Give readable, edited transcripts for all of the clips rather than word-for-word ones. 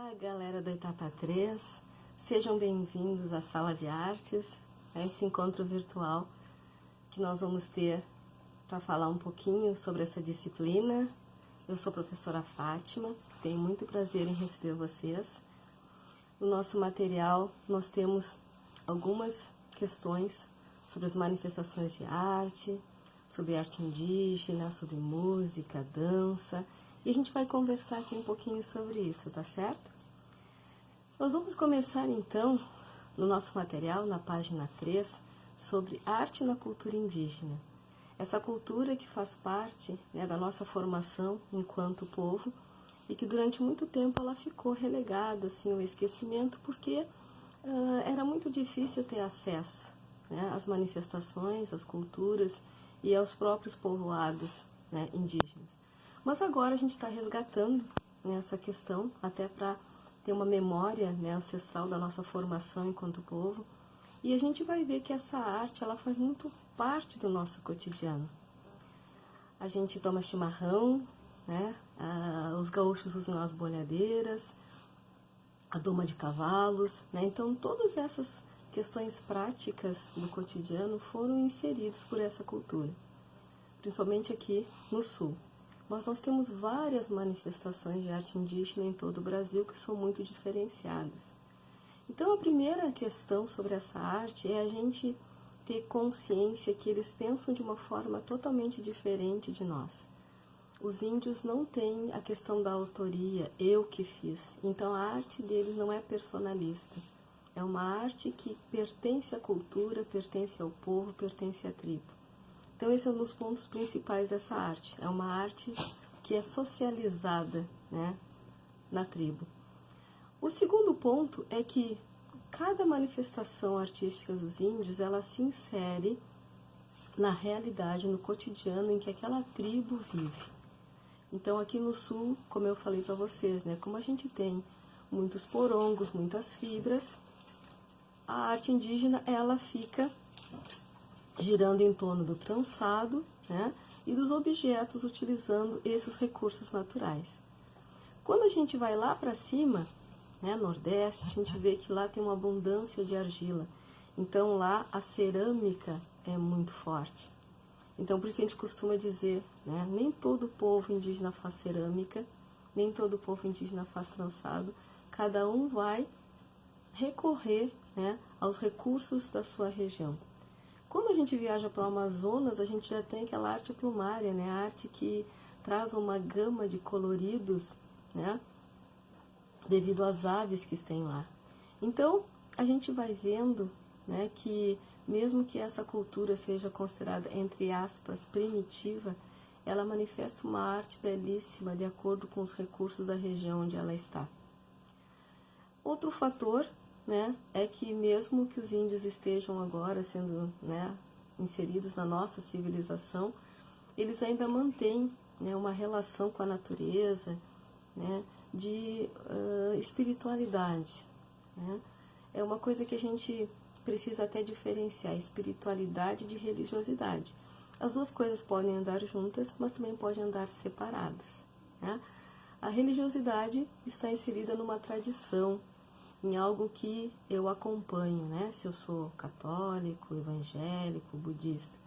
Olá, galera da Etapa 3, sejam bem-vindos à Sala de Artes, a esse encontro virtual que nós vamos ter para falar um pouquinho sobre essa disciplina. Eu sou a professora Fátima, tenho muito prazer em receber vocês. No nosso material nós temos algumas questões sobre as manifestações de arte, sobre arte indígena, sobre música, dança, e a gente vai conversar aqui um pouquinho sobre isso, tá certo? Nós vamos começar então, no nosso material, na página 3, sobre arte na cultura indígena. Essa cultura que faz parte, da nossa formação enquanto povo e que durante muito tempo ela ficou relegada assim, ao esquecimento porque era muito difícil ter acesso às manifestações, às culturas e aos próprios povoados indígenas. Mas agora a gente está resgatando essa questão, até para ter uma memória ancestral da nossa formação enquanto povo. E a gente vai ver que essa arte ela faz muito parte do nosso cotidiano. A gente toma chimarrão, os gaúchos usam as bolhadeiras, a doma de cavalos. Então todas essas questões práticas do cotidiano foram inseridas por essa cultura, principalmente aqui no sul. Mas nós temos várias manifestações de arte indígena em todo o Brasil que são muito diferenciadas. Então a primeira questão sobre essa arte é a gente ter consciência que eles pensam de uma forma totalmente diferente de nós. Os índios não têm a questão da autoria, eu que fiz. Então a arte deles não é personalista. É uma arte que pertence à cultura, pertence ao povo, pertence à tribo. Então esse é um dos pontos principais dessa arte. É uma arte que é socializada na tribo. O segundo ponto é que cada manifestação artística dos índios, ela se insere na realidade, no cotidiano em que aquela tribo vive. Então aqui no sul, como eu falei para vocês, como a gente tem muitos porongos, muitas fibras, a arte indígena ela fica girando em torno do trançado e dos objetos utilizando esses recursos naturais. Quando a gente vai lá para cima, Nordeste, a gente vê que lá tem uma abundância de argila. Então lá a cerâmica é muito forte. Então por isso a gente costuma dizer, nem todo povo indígena faz cerâmica, nem todo povo indígena faz trançado. Cada um vai recorrer aos recursos da sua região. Quando a gente viaja para o Amazonas, a gente já tem aquela arte plumária, a arte que traz uma gama de coloridos, devido às aves que tem lá. Então, a gente vai vendo que mesmo que essa cultura seja considerada, entre aspas, primitiva, ela manifesta uma arte belíssima de acordo com os recursos da região onde ela está. Outro fator é que mesmo que os índios estejam agora sendo inseridos na nossa civilização, eles ainda mantêm uma relação com a natureza, de espiritualidade. É uma coisa que a gente precisa até diferenciar, espiritualidade de religiosidade. As duas coisas podem andar juntas, mas também podem andar separadas. A religiosidade está inserida numa tradição, em algo que eu acompanho, se eu sou católico, evangélico, budista.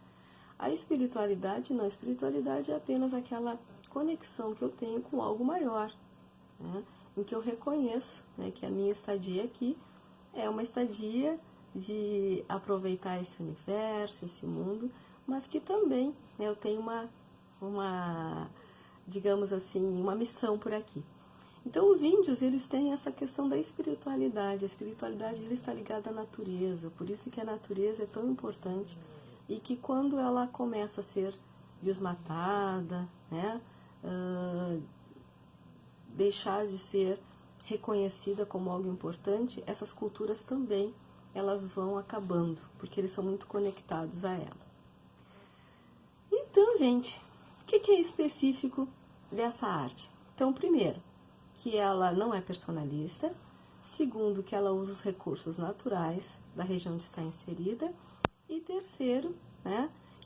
A espiritualidade não, a espiritualidade é apenas aquela conexão que eu tenho com algo maior, em que eu reconheço que a minha estadia aqui é uma estadia de aproveitar esse universo, esse mundo, mas que também eu tenho digamos assim, uma missão por aqui. Então os índios, eles têm essa questão da espiritualidade. A espiritualidade deles está ligada à natureza, por isso que a natureza é tão importante e que quando ela começa a ser desmatada, deixar de ser reconhecida como algo importante, essas culturas também elas vão acabando, porque eles são muito conectados a ela. Então, gente, o que é específico dessa arte? Então, primeiro, que ela não é personalista. Segundo, que ela usa os recursos naturais da região onde está inserida. E terceiro,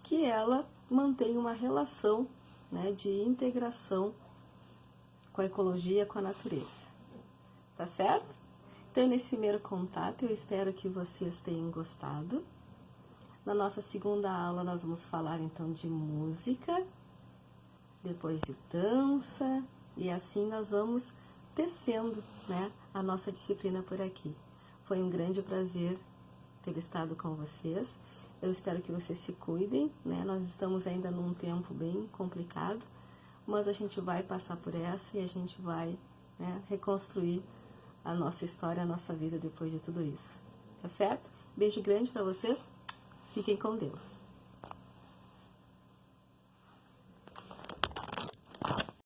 que ela mantém uma relação de integração com a ecologia, com a natureza. tá certo? Então, nesse primeiro contato, eu espero que vocês tenham gostado. Na nossa segunda aula, nós vamos falar, então, de música, depois de dança, e assim nós vamos tecendo, né, a nossa disciplina por aqui. Foi um grande prazer ter estado com vocês. Eu espero que vocês se cuidem, né? Nós estamos ainda num tempo bem complicado, mas a gente vai passar por essa e a gente vai, né, reconstruir a nossa história, a nossa vida depois de tudo isso. Tá certo? Beijo grande para vocês. Fiquem com Deus.